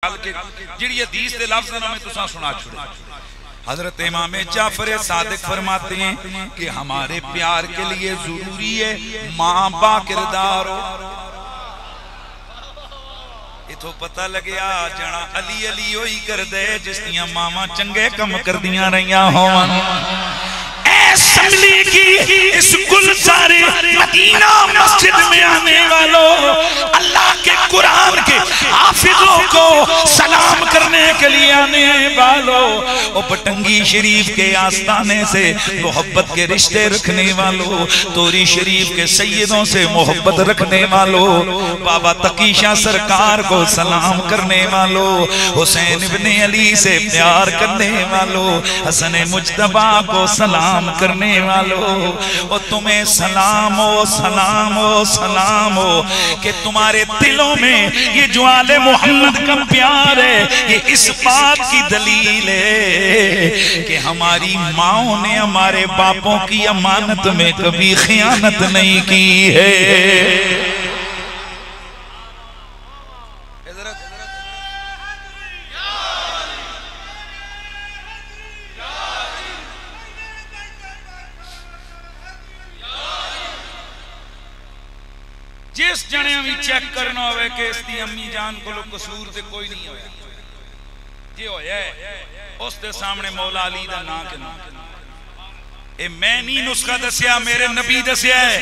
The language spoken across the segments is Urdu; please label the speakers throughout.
Speaker 1: جڑی حدیث دے لفظ نہ میں تساں سنا چھوڑا۔ حضرت امام جعفر صادق فرماتے ہیں کہ ہمارے پیار کے لیے ضروری ہے ماں با کردار ہو۔ یہ تو پتہ لگیا جنا علی علی ہوئی کر دے جس دیاں ماما چنگے کم کر دیاں رہیاں ہوں۔ اسمبلی کی اس گلزارِ مدینہ مسجد میں آنے والوں، اللہ کے قرآن کے حافظوں کو سلام کرنے کے لیے آنے والوں، اور بٹنگی شریف کے آستانے سے محبت کے رشتے رکھنے والوں، توری شریف کے سیدوں سے محبت رکھنے والوں، بابا تقی شاہ سرکار کو سلام کرنے والوں، حسین ابن علی سے پیار کرنے والوں، حسن مجتبیٰ کو سلام کرنے والوں، اور تمہیں سلام ہو سلام ہو سلام ہو کہ تمہارے دلوں میں یہ جو آل محمد کا پیار ہے، یہ اس بات کی دلیل ہے کہ ہماری ماں نے ہمارے باپوں کی امانت میں کبھی خیانت نہیں کی ہے۔ جس جنے ہمیں چیک کرنا ہوئے کہ اس دی امی جان کو لوگ قصور تے کوئی نہیں ہویا، یہ ہویا ہے اس دے سامنے مولا علی دا نا کے نا، اے میں نہیں نسخہ دسیا، میرے نبی دسیا ہے۔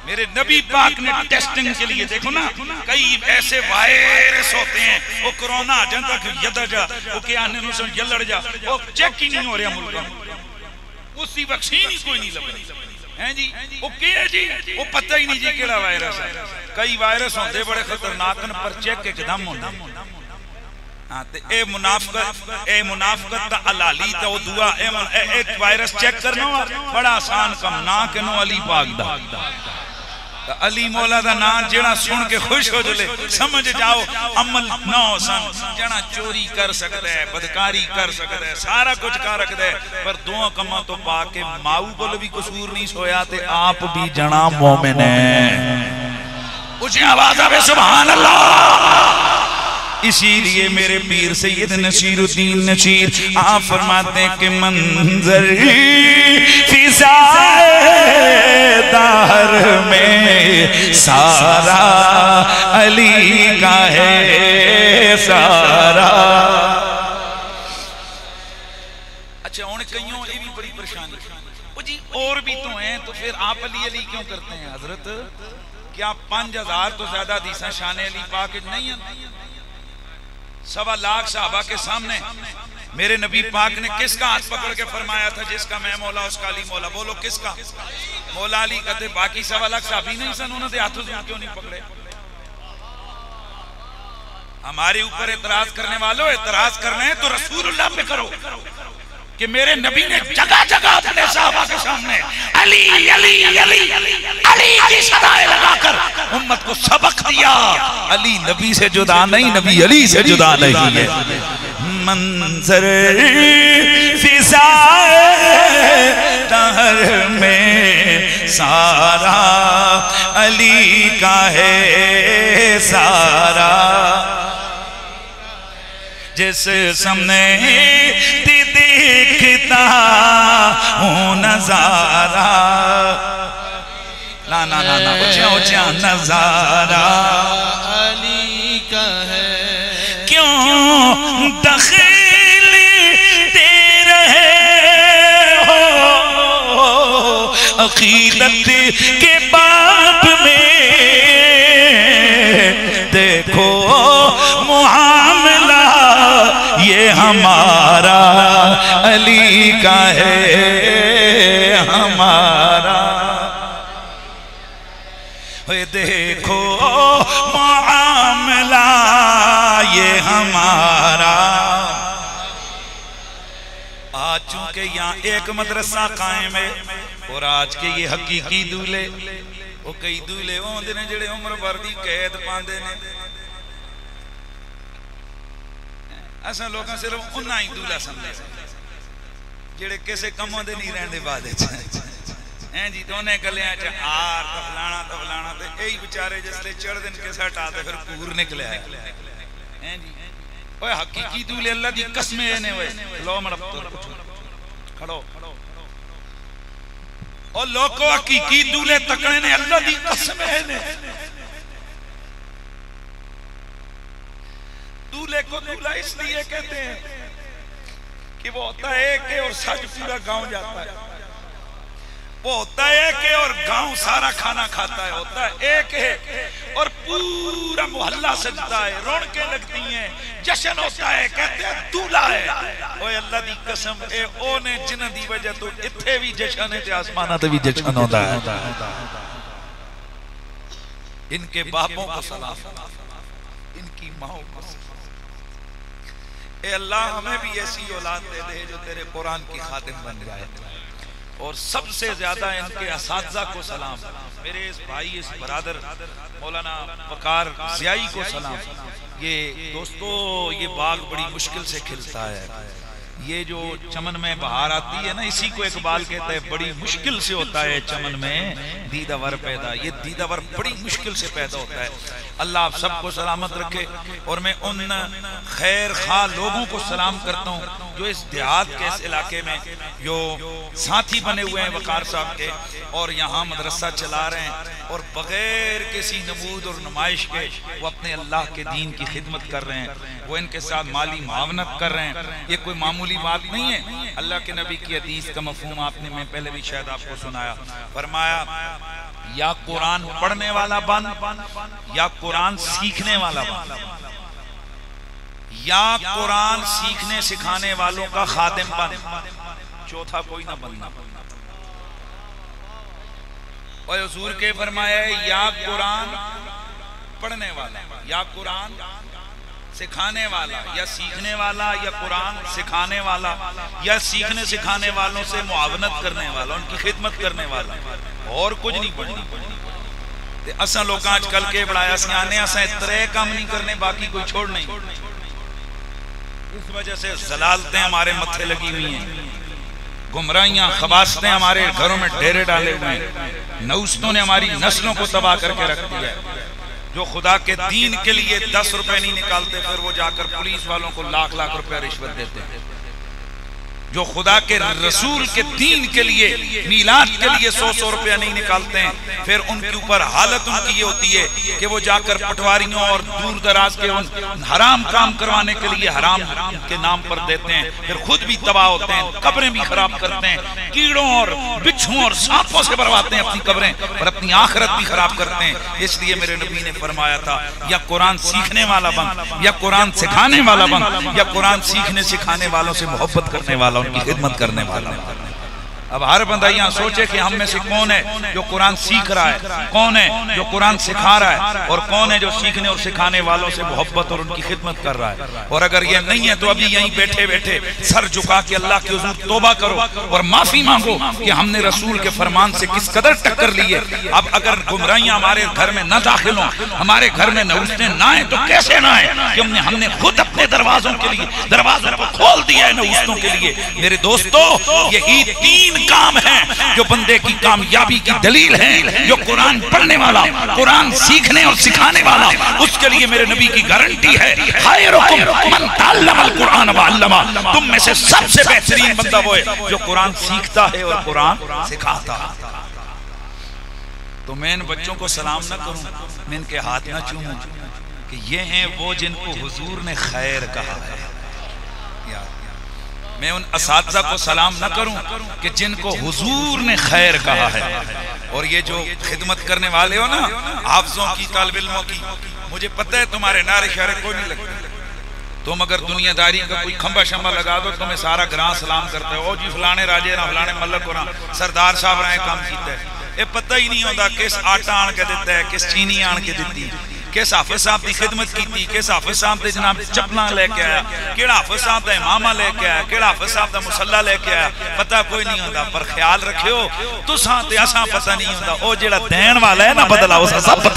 Speaker 1: میرے نبی پاک نے ٹیسٹنگ کے لیے دیکھو نا، کئی ایسے وائرس ہوتے ہیں، وہ کرونا جن تک یدہ جا، وہ کیا آنے نوسن یلڑ جا، وہ چیک ہی نہیں ہو رہا ملکہ، اسی ویکسین ہی کوئی نہیں لگا ہیں جی، وہ کیا ہے جی، وہ پتہ ہی نہیں جی کیڑا وائرس ہے۔ کئی وائرس ہوندے بڑے خطرناکن پر چیک ایک دم ہوندے۔ اے منافقت تا علالی تا وہ دعا، ایک وائرس چیک کرنا بڑا آسان کم، نا کنو علی پاک دا، علی مولا دا نا جڑا سن کے خوش ہو جلے، سمجھ جاؤ عمل نہ ہو سن، جڑا چوری کر سکتا ہے، بدکاری کر سکتا ہے، سارا کچھ کر رکھتا ہے، پر دعا کما تو پاکے ماؤ کو بھی قصور نہیں سویا تے آپ بھی جنا مومن ہیں۔ اچھی آواز آوے سبحان اللہ۔ اسی لیے میرے پیر سید نصیر الدین نصیر آپ فرماتے ہیں کہ منظر فضائے دہر میں سارا علی کا ہے سارا۔ اچھا انہیں کئیوں یہ بھی بڑی پریشانی، وہ جی اور بھی تو ہیں تو پھر آپ علی علی کیوں کرتے ہیں حضرت؟ کیا 5000 تو زیادہ حدیثاں شان علی پاک نہیں ہیں؟ 1.25 لاکھ صحابہ کے سامنے میرے نبی پاک نے کس کا ہاتھ پکڑ کے فرمایا تھا جس کا میں مولا اس کا علی مولا؟ بولو کس کا؟ مولا علی کہتے باقی 1.25 لاکھ صحابی نہیں سن، انہوں نے ہاتھوں سے کیوں نہیں پکڑے؟ ہمارے اوپر اعتراض کرنے والوں، اعتراض کرنے ہیں تو رسول اللہ پہ کرو کہ میرے نبی نے جگہ جگہ اپنے صحابہ کے سامنے علی علی علی علی کی صدائے لگا کر امت کو سبق دیا۔ علی نبی سے جدا نہیں، نبی علی سے جدا نہیں ہے۔ منظر فضائے دہر میں سارا علی کا ہے سارا۔ جس سامنے دیکھتا ہوں نظارہ، نا نا نا نا اچھا اچھا نظارہ علی کا ہے، کیوں دخیل دے رہے ہو عقیدت کے باب میں؟ دیکھو معاملہ یہ ہمارا علی کا ہے ہمارا۔ دیکھو معاملہ یہ ہمارا۔ آج چونکہ یہاں ایک مدرسہ قائم ہے اور آج کے یہ حقیقی دولے، وہ کئی دولے ہوندے نے جڑے عمر بھر دی قید پاندے نے، ایسا لوگاں صرف انہاں ہی دولا سمجھے جڑے کسے کموں دے نہیں رہن دے بعد ہیں جی، تو انہیں کلے ہیں آر تفلانا تفلانا تے ای بچارے جس لے چڑھ دن کے ساتھ آتے پھر پور نکلے آئے اوہ حقیقی دولے اللہ دی قسمیں نے ہوئے لو مربطر کھڑو اور لوگوں حقیقی دولے تکڑے نے اللہ دی قسمیں نے دولے کو دولہ اس لیے کہتے ہیں کہ وہ ہوتا ہے کہ اور سج پورا گاؤں جاتا ہے وہ ہوتا ہے کہ اور گاؤں سارا کھانا کھاتا ہے ہوتا ہے ایک ہے اور پورا محلہ سجتا ہے رونقیں لگتی ہیں جشن ہوتا ہے کہتے ہیں دولہ ہے اوہ اللہ دی قسم اے او نے جنہ دی وجہ تو اتھے بھی جشن ہے تے آسمانہ تے بھی جشن ہوتا ہے ان کے باپوں کو سلام ان کی ماں کو سلام اے اللہ ہمیں بھی ایسی اولاد دے دے جو تیرے قرآن کی خادم بن جائے اور سب سے زیادہ ان کے اساتذہ کو سلام میرے اس بھائی اس برادر مولانا وقار ضیائی کو سلام یہ دوستو یہ باغ بڑی مشکل سے کھلتا ہے یہ جو چمن میں بہار آتی ہے نا اسی کو اقبال کہتا ہے بڑی مشکل سے ہوتا ہے چمن میں دیدہ ور پیدا یہ دیدہ ور بڑی مشکل سے پیدا ہوتا ہے اللہ آپ سب کو سلامت رکھے اور میں ان خیر خواہ لوگوں کو سلام کرتا ہوں جو اس دیہات کے اس علاقے میں جو ساتھی بنے ہوئے ہیں وقار صاحب کے اور یہاں مدرسہ چلا رہے ہیں اور بغیر کسی نمود اور نمائش کے وہ اپنے اللہ کے دین کی خدمت کر رہے ہیں وہ ان کے ساتھ مالی معاونت کر رہے ہیں یہ کوئی معمولی بات نہیں ہے اللہ کے نبی کی حدیث کا مفہوم آپ نے میں پہلے بھی شاید آپ کو سنایا فرمایا یا قرآن پڑھنے والا بن یا قرآن سیکھنے والا بن یا قرآن سیکھنے سکھانے والوں کا خادم بن چوتھا کوئی نہ بننا اور حضور کے فرمایا ہے یا قرآن پڑھنے والا یا قرآن سکھانے والا یا سیکھنے والا یا قرآن سکھانے والا یا سیکھنے سکھانے والوں سے معاونت کرنے والا ان کی خدمت کرنے والا اور کچھ نہیں پڑھنی اساں لوگ آج کل کے بڑھایا سیانے اساں اترے کام نہیں کرنے باقی کوئی چھوڑ نہیں اس وجہ سے زلالتیں ہمارے متھے لگی ہوئی ہیں گمراہیاں خباستیں ہمارے گھروں میں ڈیرے ڈالے ہوئے ہیں نوستوں نے ہماری نسلوں کو تباہ کر کے رکھ دیا ہے جو خدا کے دین کے لیے 10 روپے نہیں نکالتے پھر وہ جا کر پولیس والوں کو لاکھ لاکھ روپے رشوت دیتے ہیں جو خدا کے رسول کے دین کے لیے میلاد کے لیے 100 روپے نہیں نکالتے ہیں پھر ان کے اوپر حالت ان کی یہ ہوتی ہے کہ وہ جا کر پٹواریوں اور دور دراز کے حرام کام کروانے کے لیے حرام کے نام پر دیتے ہیں پھر خود بھی تباہ ہوتے ہیں قبریں بھی خراب کرتے ہیں کیڑوں اور بچھوں اور سانپوں سے برواتے ہیں اپنی قبریں اور اپنی آخرت بھی خراب کرتے ہیں اس لیے میرے نبی نے فرمایا تھا یا قرآن سیکھنے والا بن یا قرآن سکھانے والا بن یا قرآن سیکھنے سکھانے والوں سے محبت کرنے والا ان کی خدمت کرنے والا اب ہر بندہ یہاں سوچے کہ ہم میں سے کون ہے جو قرآن سیکھ رہا ہے کون ہے جو قرآن سکھا رہا ہے اور کون ہے جو سیکھنے اور سکھانے والوں سے محبت اور ان کی خدمت کر رہا ہے اور اگر یہ نہیں ہے تو ابھی یہیں بیٹھے بیٹھے سر جھکا کے اللہ کے حضور توبہ کرو اور معافی مانگو کہ ہم نے رسول کے فرمان سے کس قدر ٹکر لی ہے اب اگر گمراہیاں ہمارے گھر میں نہ داخل ہوں ہمارے گھر میں نوستیں نہ آئیں تو کیسے نہ آئیں کہ ہم نے خود اپنے دروازوں کے لیے دروازوں کو کھول دیا ہے نوستوں کے لیے میرے دوستو یہی تین کام ہیں جو بندے کی کامیابی کی دلیل ہیں جو قرآن پڑھنے والا قرآن سیکھنے اور سکھانے والا اس کے لیے میرے نبی کی گارنٹی ہے خیرکم من تعلم القرآن وعلمہ تم میں سے سب سے بہترین بندہ وہ ہے جو قرآن سیکھتا ہے اور قرآن سکھاتا تو میں ان بچوں کو سلام نہ کروں میں ان کے ہاتھ نہ چوموں کہ یہ ہیں وہ جن کو حضور نے خیر کہا ہے میں ان اساتذہ کو سلام نہ کروں کہ جن کو حضور نے خیر کہا ہے اور یہ جو خدمت کرنے والے ہو نا حافظوں کی طالب علموں کی مجھے پتہ ہے تمہارے نعرے شعرے کوئی نہیں لگتے تم اگر دنیا داری کا کوئی کھمبا شمبا لگا دو تمہیں سارا گراں سلام کرتے ہو جی فلانے راجے نہ فلانے ملک ہونا سردار صاحب رہے کام کیتا ہے یہ پتہ ہی نہیں ہوتا کس آٹا آن کے دیتا ہے کس چینی آن کے دیتی کس حافظ صاحب دی خدمت کیتی کس حافظ صاحب دے جناب چپلاں لے کے آیا کیڑا حافظ صاحب دا امامہ لے کے آیا کیڑا حافظ صاحب دا مصلی لے کے آیا پتہ کوئی نہیں ہوتا پر خیال رکھیو تو ساں تے اساں پتہ نہیں ہوتا او جیڑا دین والا ہے نا بدلا اسا سب پتہ